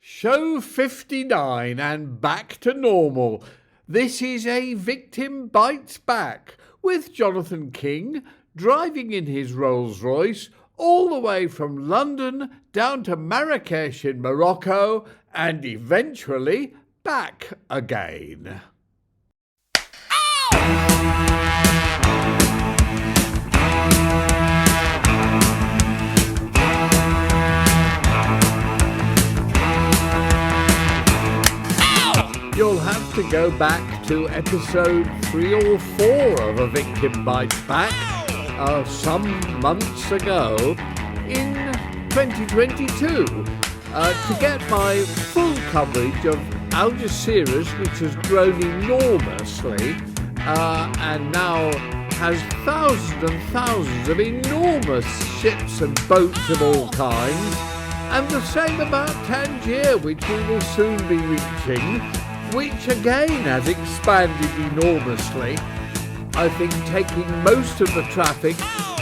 Show 59 and back to normal. This is A Victim Bites Back with Jonathan King driving in his Rolls-Royce all the way from London down to Marrakesh in Morocco and eventually back again. You'll have to go back to episode 3 or 4 of A Victim Bites Back some months ago in 2022 to get my full coverage of Algeciras, which has grown enormously and now has thousands and thousands of enormous ships and boats of all kinds, and the same about Tangier, which we will soon be reaching, which again has expanded enormously, I think taking most of the traffic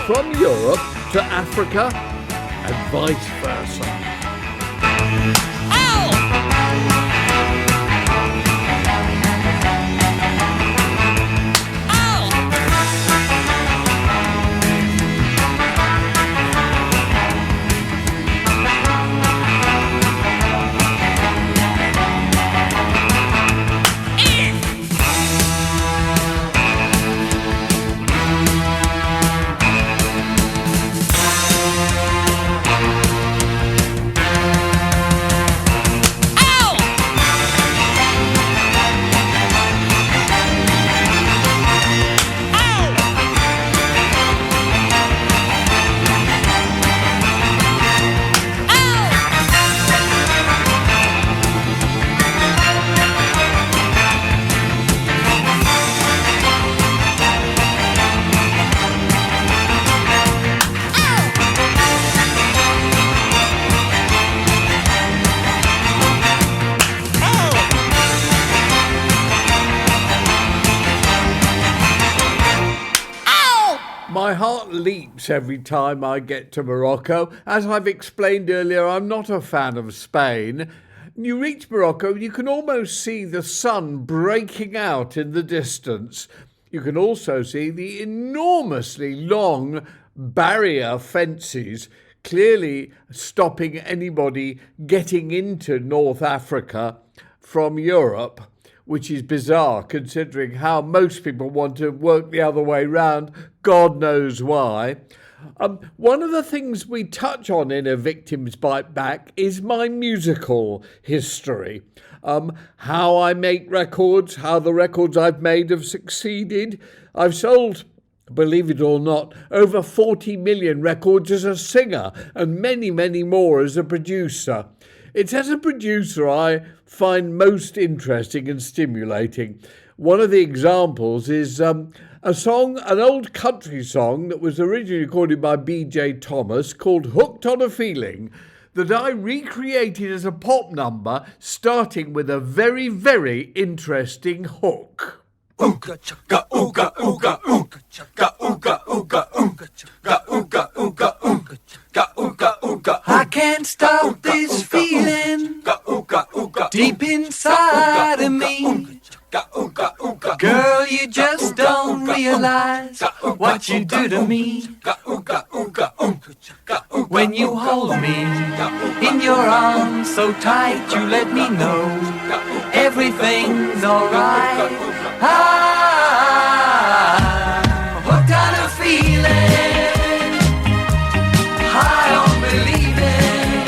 from Europe to Africa and vice versa. My heart leaps every time I get to Morocco. As I've explained earlier, I'm not a fan of Spain. When you reach Morocco, you can almost see the sun breaking out in the distance. You can also see the enormously long barrier fences, clearly stopping anybody getting into North Africa from Europe, which is bizarre considering how most people want to work the other way round. God knows why. One of the things we touch on in A Victim's Bite Back is my musical history. How I make records, how the records I've made have succeeded. I've sold, believe it or not, over 40 million records as a singer and many, many more as a producer. It's as a producer I find most interesting and stimulating. One of the examples is a song, an old country song that was originally recorded by B.J. Thomas called Hooked on a Feeling, that I recreated as a pop number starting with a very, very interesting hook. Ooga chaka ooga ooga ooga chaka ooga ooga ooga chaka ooga ooga ooga chaka ooga ooga. I can't stop this feeling deep inside of me. Girl, you just don't realize what you do to me. When you hold me in your arms so tight, you let me know everything's alright. What kind of feeling? High on believing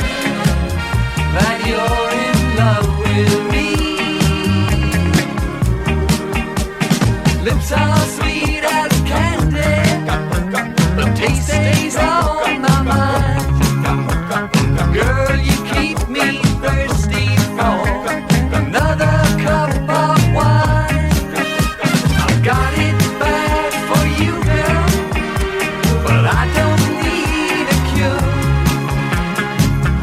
that you're in love with me. Lips are sweet as candy, the taste stays on my mind. Girl, you keep me thirsty for another cup of wine. I've got it bad for you, girl, but I don't need a cure.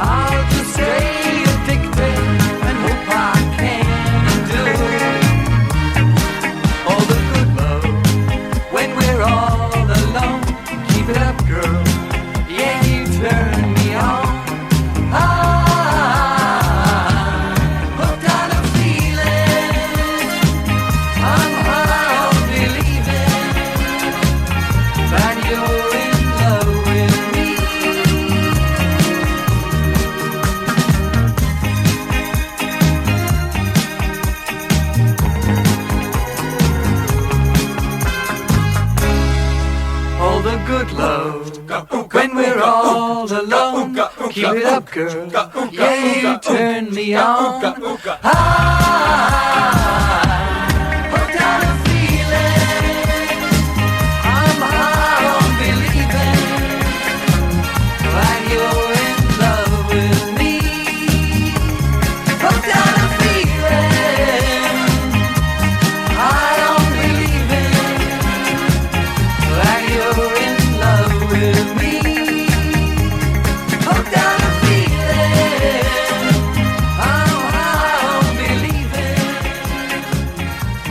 I'll just stay addicted and Keep it up, girl. Yeah, you turn me on. Hooked on a feeling. I'm high on believing like you're in love with me. Hooked on a feeling. High on believing like you're in love with me. Hooked on a feeling. I'm high on believing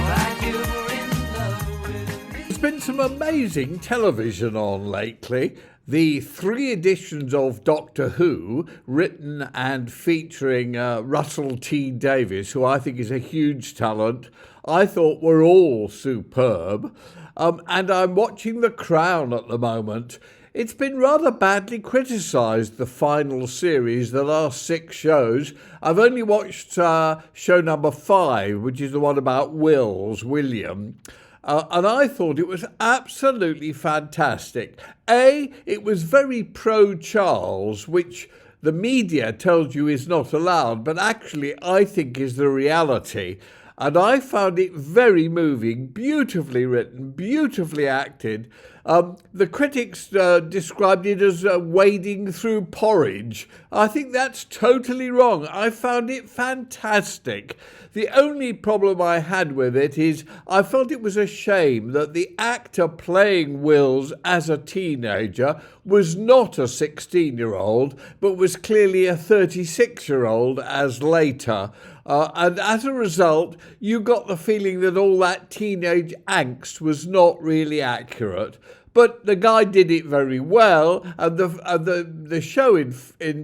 like you're in love with me. There's been some amazing television on lately. The 3 editions of Doctor Who, written and featuring Russell T Davies, who I think is a huge talent, I thought were all superb. And I'm watching The Crown at the moment. It's been rather badly criticised, the final series, the last 6 shows. I've only watched show number 5, which is the one about William. And I thought it was absolutely fantastic. It was very pro-Charles, which the media tells you is not allowed, but actually I think is the reality. And I found it very moving, beautifully written, beautifully acted. The critics described it as wading through porridge. I think that's totally wrong. I found it fantastic. The only problem I had with it is I felt it was a shame that the actor playing Wills as a teenager was not a 16-year-old, but was clearly a 36-year-old as later. And as a result, you got the feeling that all that teenage angst was not really accurate. But the guy did it very well, and the show in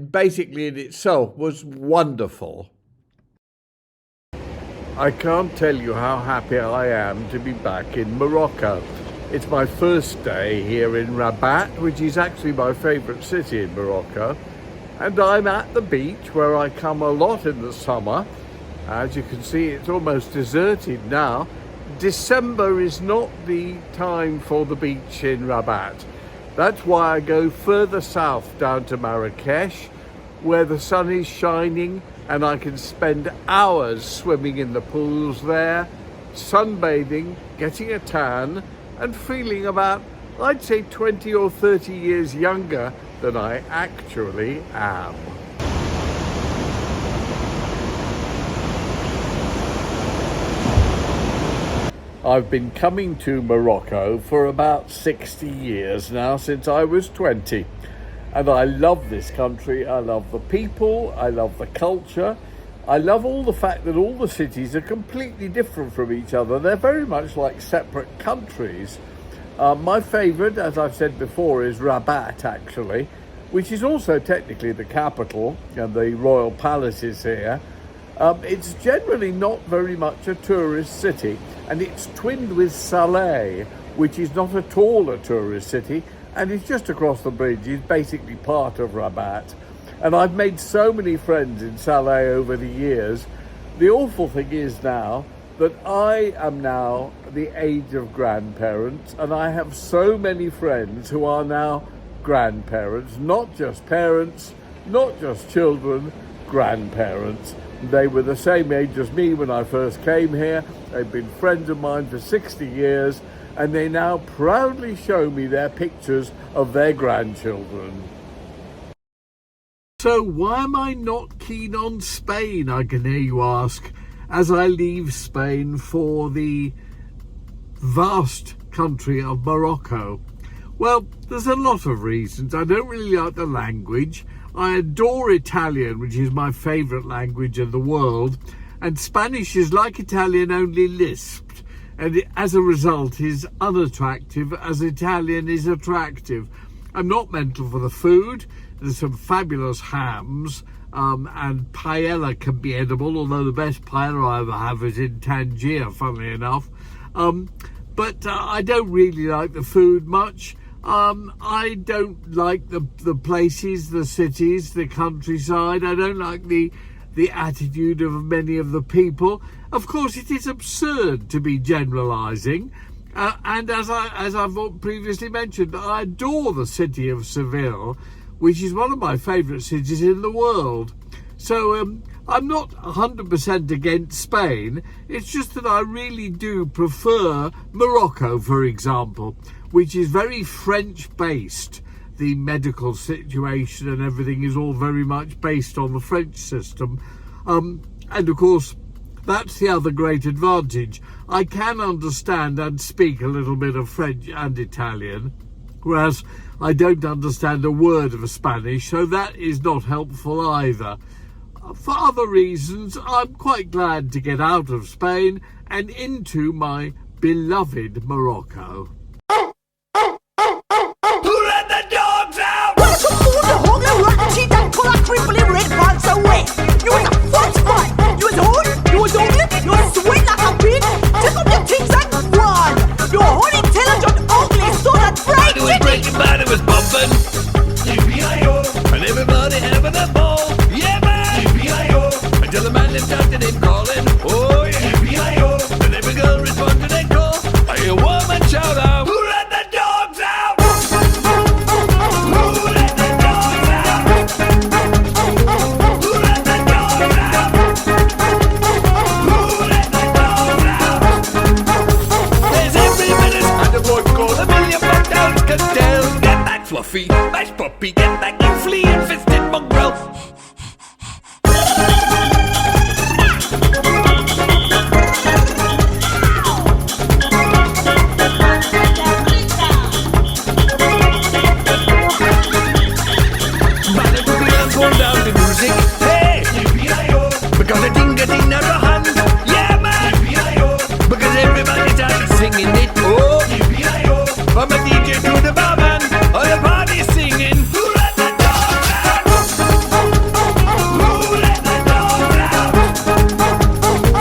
basically in itself was wonderful. I can't tell you how happy I am to be back in Morocco. It's my first day here in Rabat, which is actually my favourite city in Morocco. And I'm at the beach where I come a lot in the summer. As you can see, it's almost deserted now. December is not the time for the beach in Rabat. That's why I go further south down to Marrakesh, where the sun is shining and I can spend hours swimming in the pools there, sunbathing, getting a tan, and feeling about, I'd say, 20 or 30 years younger than I actually am. I've been coming to Morocco for about 60 years now, since I was 20. And I love this country, I love the people, I love the culture. I love all the fact that all the cities are completely different from each other. They're very much like separate countries. My favourite, as I've said before, is Rabat, actually, which is also technically the capital, and the royal palace is here. It's generally not very much a tourist city, and it's twinned with Saleh, which is not at all a tourist city, and it's just across the bridge. It's basically part of Rabat. And I've made so many friends in Saleh over the years. The awful thing is now that I am now the age of grandparents, and I have so many friends who are now grandparents, not just parents, not just children, grandparents. They were the same age as me when I first came here. They've been friends of mine for 60 years, and they now proudly show me their pictures of their grandchildren. So why am I not keen on Spain, I can hear you ask, as I leave Spain for the vast country of Morocco? Well, there's a lot of reasons. I don't really like the language. I adore Italian, which is my favourite language in the world, and Spanish is like Italian, only lisped, and as a result is unattractive as Italian is attractive. I'm not mental for the food. There's some fabulous hams, and paella can be edible, although the best paella I ever have is in Tangier, funnily enough. But I don't really like the food much. I don't like the places, the cities, the countryside. I don't like the attitude of many of the people. Of course, it is absurd to be generalising. And as I've previously mentioned, I adore the city of Seville, which is one of my favourite cities in the world. So I'm not 100% against Spain. It's just that I really do prefer Morocco, for example, which is very French-based. The medical situation and everything is all very much based on the French system. And of course, that's the other great advantage. I can understand and speak a little bit of French and Italian, whereas I don't understand a word of Spanish, so that is not helpful either. For other reasons, I'm quite glad to get out of Spain and into my beloved Morocco. Everybody was bumping, and everybody having a ball. Yeah, man, until the man left out to them calling. Oh yeah, and every girl responded to that call. I hear a woman shout out, "Who let the dogs out? Who let the dogs out? Who let the dogs out? Who let the dogs out?" There's every minute, and the boy called a million bucks down. Get back, Fluffy, nice puppy, get back, you flea-infested mongrel. Down the music, hey, because I didn't get in out of hand, yeah man, because everybody started singing it, oh, from a DJ to the barman, all the party singing, who let the dogs out, who let the dogs out,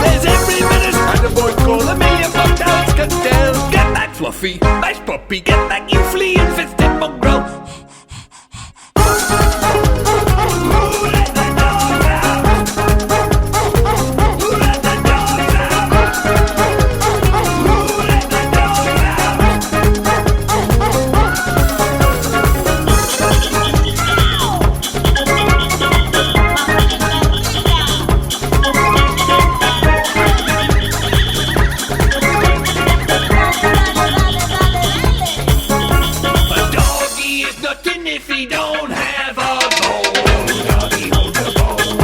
there's every minute, and the boy called a million bucks down, can tell, get back Fluffy, nice puppy, get back you flea-infested mongrel. If he don't have a bone, doggy hold the bone.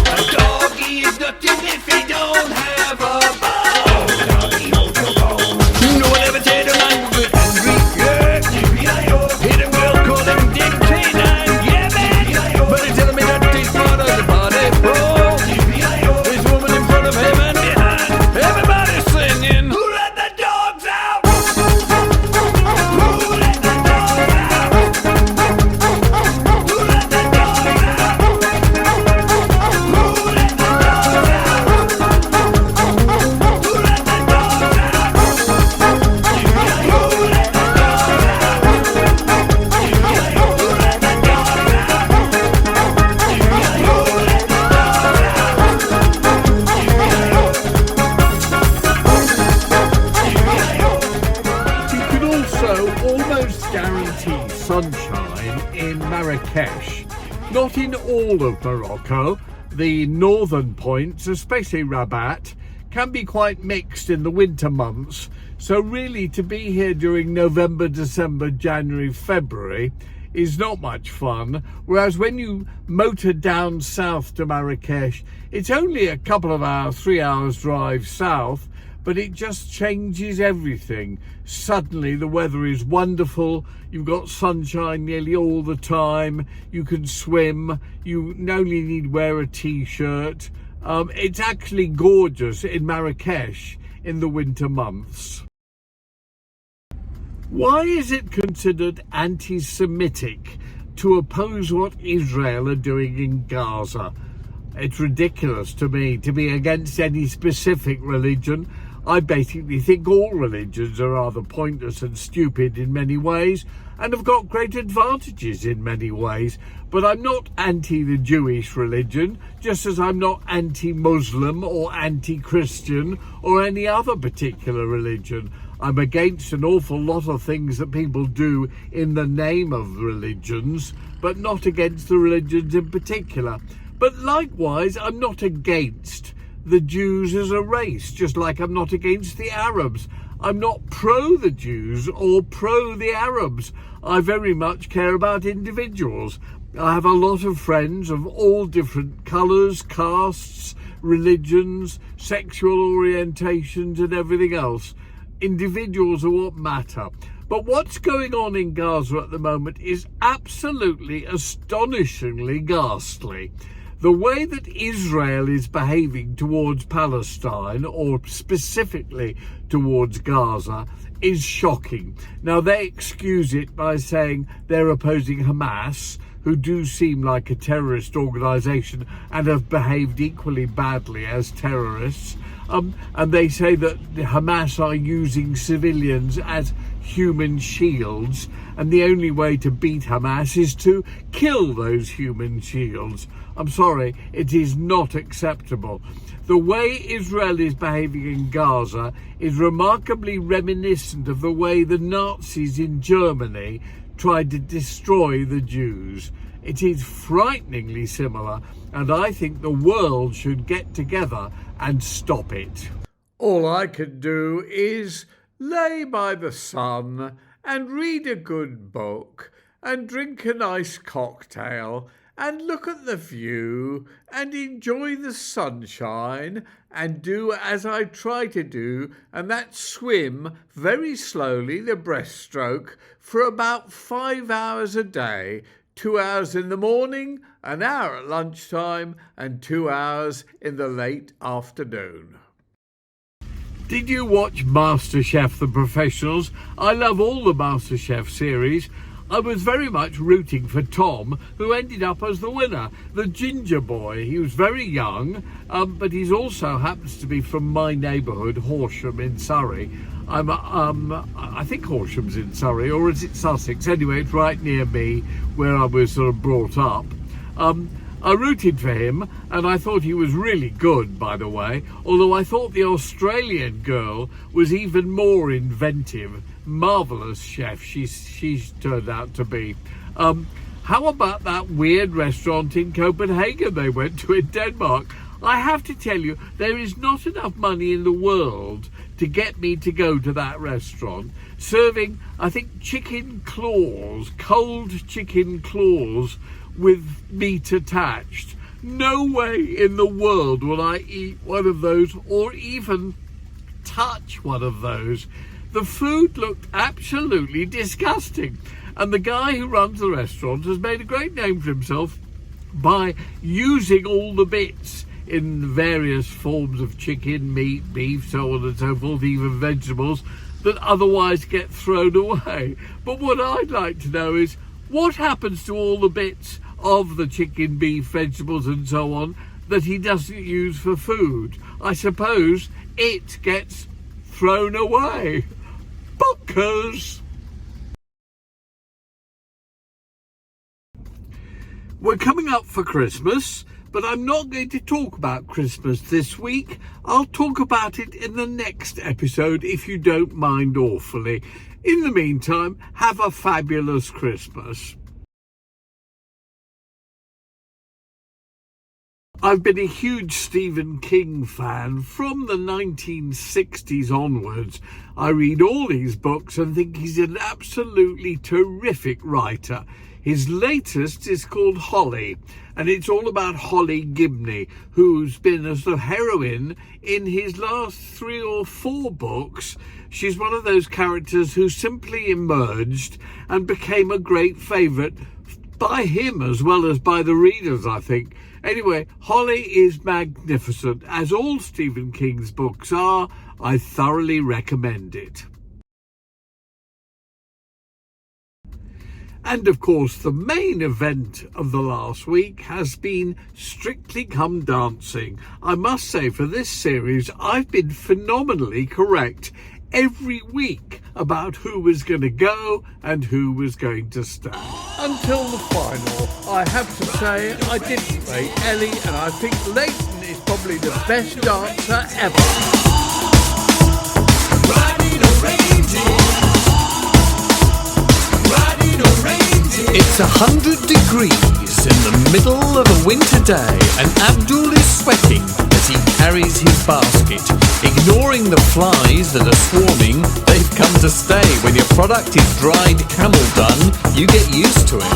A doggy is nothing if he don't have a bone, doggy hold the bone. No one ever said a man was angry, yeah. Hit him girl, call him Dick Canine, yeah man. But he's telling me that he's part of the party, oh. There's a woman in front of him and behind, everybody's singing, who let the dogs out? Who let the dogs out? Sunshine in Marrakesh. Not in all of Morocco. The northern points, especially Rabat, can be quite mixed in the winter months. So really to be here during November, December, January, February is not much fun. Whereas when you motor down south to Marrakesh, it's only a couple of hours, 3 hours drive south, but it just changes everything. Suddenly the weather is wonderful, you've got sunshine nearly all the time, you can swim, you only need to wear a t-shirt. It's actually gorgeous in Marrakesh in the winter months. Why is it considered anti-Semitic to oppose what Israel are doing in Gaza? It's ridiculous to me to be against any specific religion. I basically think all religions are rather pointless and stupid in many ways and have got great advantages in many ways. But I'm not anti the Jewish religion, just as I'm not anti-Muslim or anti-Christian or any other particular religion. I'm against an awful lot of things that people do in the name of religions, but not against the religions in particular. But likewise, I'm not against the Jews as a race, just like I'm not against the Arabs. I'm not pro the Jews or pro the Arabs. I very much care about individuals. I have a lot of friends of all different colours, castes, religions, sexual orientations and everything else. Individuals are what matter. But what's going on in Gaza at the moment is absolutely astonishingly ghastly. The way that Israel is behaving towards Palestine, or specifically towards Gaza, is shocking. Now, they excuse it by saying they're opposing Hamas, who do seem like a terrorist organisation and have behaved equally badly as terrorists. And they say that the Hamas are using civilians as human shields, and the only way to beat Hamas is to kill those human shields. I'm sorry, it is not acceptable. The way Israel is behaving in Gaza is remarkably reminiscent of the way the Nazis in Germany tried to destroy the Jews. It is frighteningly similar, and I think the world should get together and stop it. All I can do is lay by the sun and read a good book and drink a nice cocktail and look at the view and enjoy the sunshine and do as I try to do, and that's swim very slowly, the breaststroke, for about 5 hours a day, 2 hours in the morning, an hour at lunchtime, and 2 hours in the late afternoon. Did you watch MasterChef The Professionals? I love all the MasterChef series. I was very much rooting for Tom, who ended up as the winner, the ginger boy. He was very young, but he also happens to be from my neighbourhood, Horsham in Surrey. I think Horsham's in Surrey, or is it Sussex? Anyway, it's right near me, where I was sort of brought up. I rooted for him, and I thought he was really good, by the way, although I thought the Australian girl was even more inventive. Marvellous chef she's turned out to be. How about that weird restaurant in Copenhagen they went to in Denmark? I have to tell you, there is not enough money in the world to get me to go to that restaurant, serving, I think, chicken claws, cold chicken claws with meat attached. No way in the world will I eat one of those or even touch one of those. The food looked absolutely disgusting, and the guy who runs the restaurant has made a great name for himself by using all the bits in various forms of chicken, meat, beef, so on and so forth, even vegetables, that otherwise get thrown away. But what I'd like to know is, what happens to all the bits of the chicken, beef, vegetables and so on that he doesn't use for food? I suppose it gets thrown away. Bonkers! We're coming up for Christmas, but I'm not going to talk about Christmas this week. I'll talk about it in the next episode, if you don't mind awfully. In the meantime, have a fabulous Christmas. I've been a huge Stephen King fan from the 1960s onwards. I read all his books and think he's an absolutely terrific writer. His latest is called Holly, and it's all about Holly Gibney, who's been a sort of heroine in his last 3 or 4 books. She's one of those characters who simply emerged and became a great favourite by him as well as by the readers, I think. Anyway, Holly is magnificent, as all Stephen King's books are. I thoroughly recommend it. And of course, the main event of the last week has been Strictly Come Dancing. I must say, for this series, I've been phenomenally correct every week about who was going to go and who was going to stay. Until the final, I have to say I didn't rate Ellie, and I think Leighton is probably the best dancer ever. Riding a It's 100 degrees in the middle of a winter day, and Abdul is sweating as he carries his basket. Ignoring the flies that are swarming, they've come to stay. When your product is dried camel dung, you get used to it.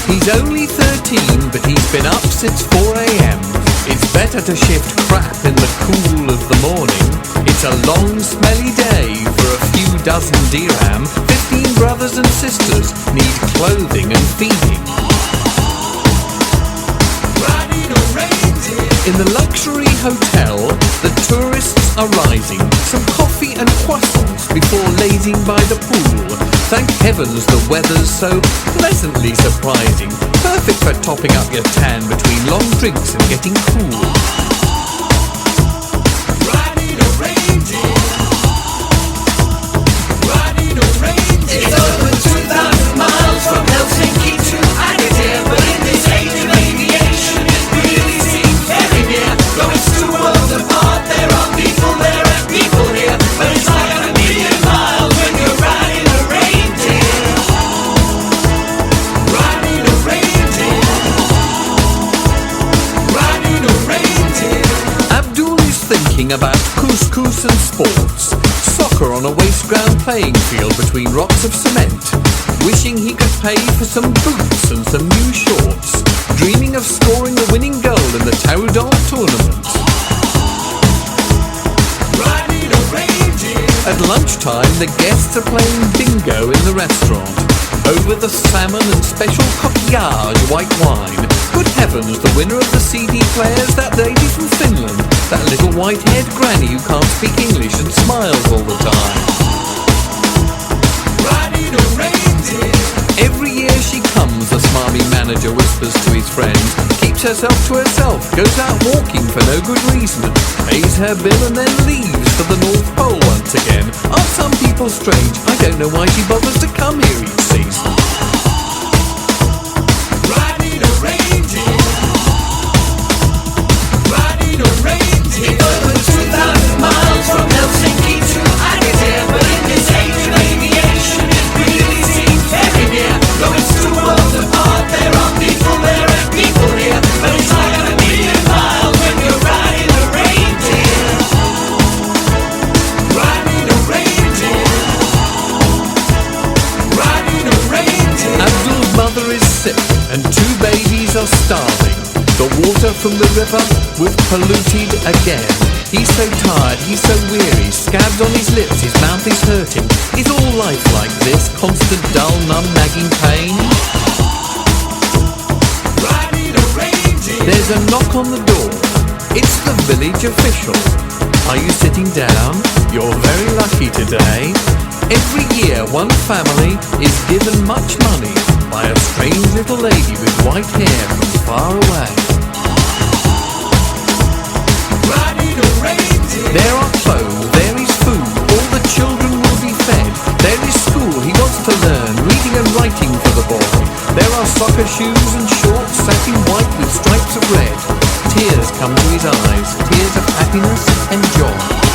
He's only 13, but he's been up since 4 a.m. It's better to shift crap in the cool of the morning. It's a long, smelly day for a few dozen dirham. 15 brothers and sisters need clothing and feeding. In the luxury hotel, the tourists are rising. Some coffee and croissants before lazing by the pool. Thank heavens the weather's so pleasantly surprising. Perfect for topping up your tan between long drinks and getting cool. It's over 2,000 miles from Helsinki to Agadir, but in this age of aviation, it really seems very near. Though it's two worlds apart, there are people there and people here, but it's like a million miles when you're riding a reindeer. Riding a reindeer. Riding a reindeer. Abdul is thinking about couscous and sports. Soccer on a waste-ground playing field between rocks of cement. Wishing he could pay for some boots and some new shorts. Dreaming of scoring the winning goal in the Tarudal tournament. Riding a reindeer. At lunchtime, the guests are playing bingo in the restaurant. Over the salmon and special coquillage white wine. Good heavens, the winner of the CD player's that lady from Finland. That little white-haired granny who can't speak English and smiles all the time. Riding a reindeer. Every year she comes, the smarmy manager whispers to his friends. Keeps herself to herself, goes out walking for no good reason. Pays her bill and then leaves for the North Pole once again. Aren't some people strange? I don't know why she bothers to come here each season. Riding a reindeer. Riding a reindeer. It's over 2,000 miles from Helsinki to Agadir, but in this age of aviation, it really seems very near. Though it's two worlds apart, there are people there and people here, but it's like a million miles when you're riding a reindeer. Riding a reindeer. Riding a reindeer. Abdul's mother is sick and 2 babies are starving. The water from the river was polluted again. He's so tired, he's so weary, scabs on his lips, his mouth is hurting. Is all life like this? Constant dull, numb, nagging pain? Riding a reindeer. There's a knock on the door. It's the village official. Are you sitting down? You're very lucky today. Every year one family is given much money by a strange little lady with white hair from far away. Riding a reindeer. There are clothes, there is food, all the children will be fed. There is school, he wants to learn, reading and writing for the boy. There are soccer shoes and shorts, satin white with stripes of red. Tears come to his eyes, tears of happiness and joy.